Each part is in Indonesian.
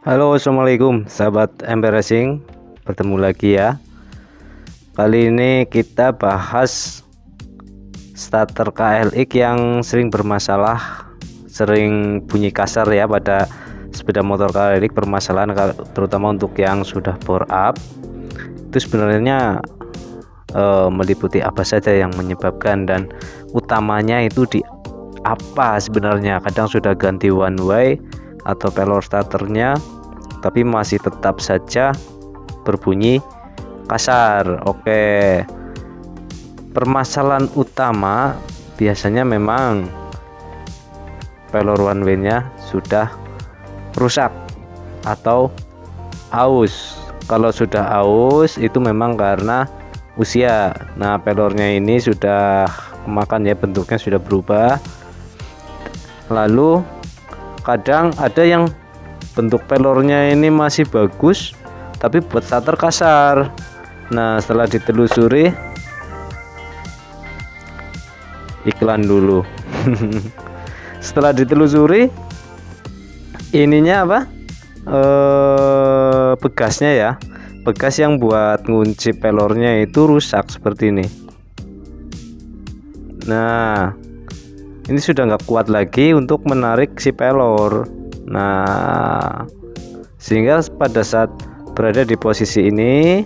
Halo, assalamualaikum sahabat MB Racing, bertemu lagi ya. Kali ini kita bahas starter KLX yang sering bermasalah, sering bunyi kasar ya pada sepeda motor KLX. Permasalahan terutama untuk yang sudah bore up itu sebenarnya meliputi apa saja yang menyebabkan, dan utamanya itu di apa sebenarnya. Kadang sudah ganti one way atau pelor starternya tapi masih tetap saja berbunyi kasar. Oke, permasalahan utama biasanya memang pelor one way nya sudah rusak atau aus. Kalau sudah aus itu memang karena usia. Nah, pelornya ini sudah kemakan ya, bentuknya sudah berubah. Lalu kadang ada yang bentuk pelornya ini masih bagus tapi buat starter kasar. Nah, setelah ditelusuri, iklan dulu. Setelah ditelusuri, ininya apa, begasnya ya, begas yang buat ngunci pelornya itu rusak seperti ini. Nah, ini sudah nggak kuat lagi untuk menarik si pelor. Nah, sehingga pada saat berada di posisi ini,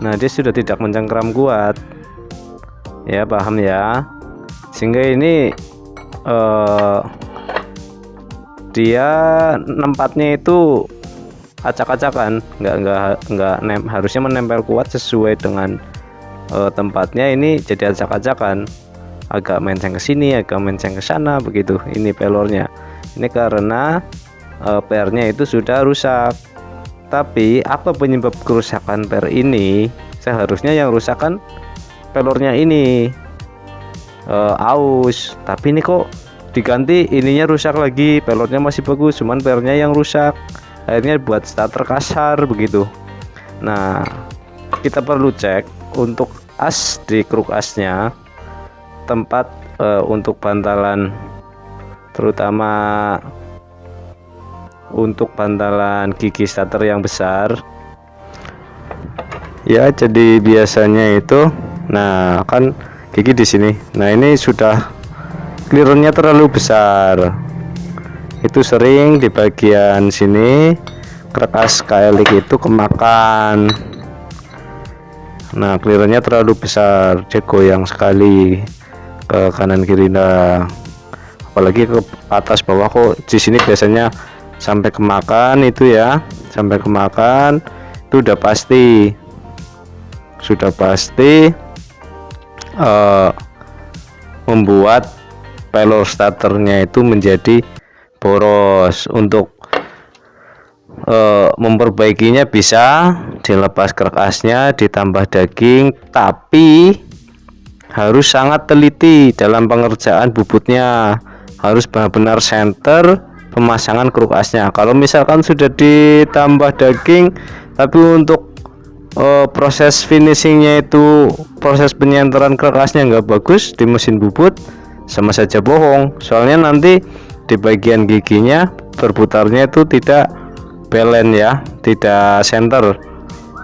nah dia sudah tidak mencengkram kuat ya, paham ya. Sehingga ini dia nempatnya itu acak-acakan, nggak harusnya menempel kuat sesuai dengan tempatnya. Ini jadi acak-acakan, agak menceng ke sini, agak menceng ke sana begitu. Ini pelornya ini karena per-nya itu sudah rusak. Tapi apa penyebab kerusakan per ini? Seharusnya yang rusak kan pelornya ini, aus, tapi ini kok diganti ininya rusak lagi. Pelornya masih bagus, cuman per-nya yang rusak, akhirnya buat starter kasar begitu. Nah, kita perlu cek untuk as di kruk asnya, tempat untuk bantalan, terutama untuk bantalan gigi starter yang besar ya. Jadi biasanya itu, nah kan gigi di sini, nah ini sudah clearance-nya terlalu besar. Itu sering di bagian sini kruk as KLX itu kemakan. Nah, clearance-nya terlalu besar, dia goyang sekali ke kanan kiri. Nah, apalagi ke atas bawah, kok di sini biasanya sampai kemakan itu ya, sampai kemakan itu udah pasti, sudah pasti membuat pelor starternya itu menjadi boros. Untuk memperbaikinya bisa dilepas kruk asnya, ditambah daging, tapi harus sangat teliti dalam pengerjaan bubutnya, harus benar-benar center pemasangan kruk asnya. Kalau misalkan sudah ditambah daging tapi untuk proses finishingnya itu, proses penyenteran kruk asnya nggak bagus di mesin bubut, sama saja bohong. Soalnya nanti di bagian giginya berputarnya itu tidak balance ya, tidak center,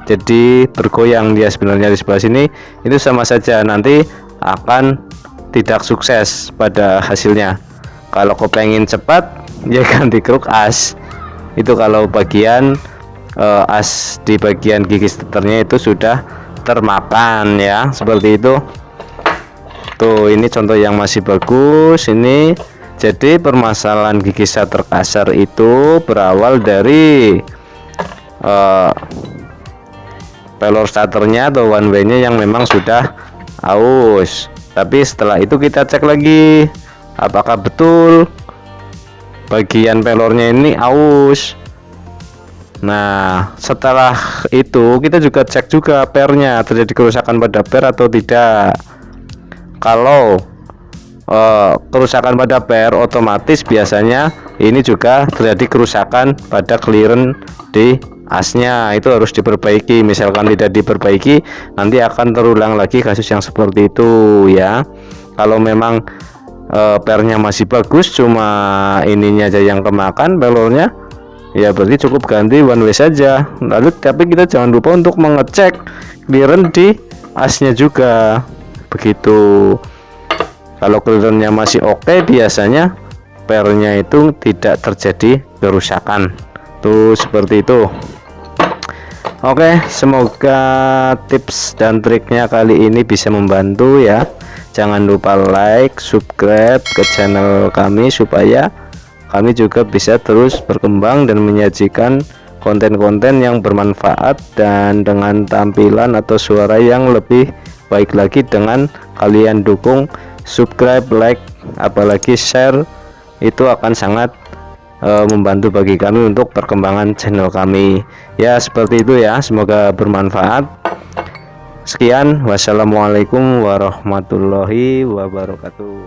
jadi bergoyang dia sebenarnya di sebelah sini. Itu sama saja nanti akan tidak sukses pada hasilnya. Kalau kau pengen cepat ya ganti kruk as. Itu kalau bagian as di bagian gigi starternya itu sudah termakan ya, seperti itu. Tuh, ini contoh yang masih bagus ini. Jadi permasalahan gigi starter kasar itu berawal dari pelor starternya atau one way nya yang memang sudah aus. Tapi setelah itu kita cek lagi apakah betul bagian pelornya ini aus. Nah, setelah itu kita juga cek juga pernya, terjadi kerusakan pada per atau tidak. Kalau kerusakan pada per, otomatis biasanya ini juga terjadi kerusakan pada clearance di asnya, itu harus diperbaiki. Misalkan tidak diperbaiki, nanti akan terulang lagi kasus yang seperti itu ya. Kalau memang pernya masih bagus, cuma ininya aja yang kemakan pelurnya, ya berarti cukup ganti one way saja. Lalu tapi kita jangan lupa untuk mengecek clearance di asnya juga begitu. Kalau clearance-nya masih oke, biasanya pernya itu tidak terjadi kerusakan tuh, seperti itu. Oke, semoga tips dan triknya kali ini bisa membantu ya. Jangan lupa like, subscribe ke channel kami supaya kami juga bisa terus berkembang dan menyajikan konten-konten yang bermanfaat dan dengan tampilan atau suara yang lebih baik lagi. Dengan kalian dukung, subscribe, like, apalagi share, itu akan sangat membantu bagi kami untuk perkembangan channel kami ya. Seperti itu ya, semoga bermanfaat. Sekian, wassalamualaikum warahmatullahi wabarakatuh.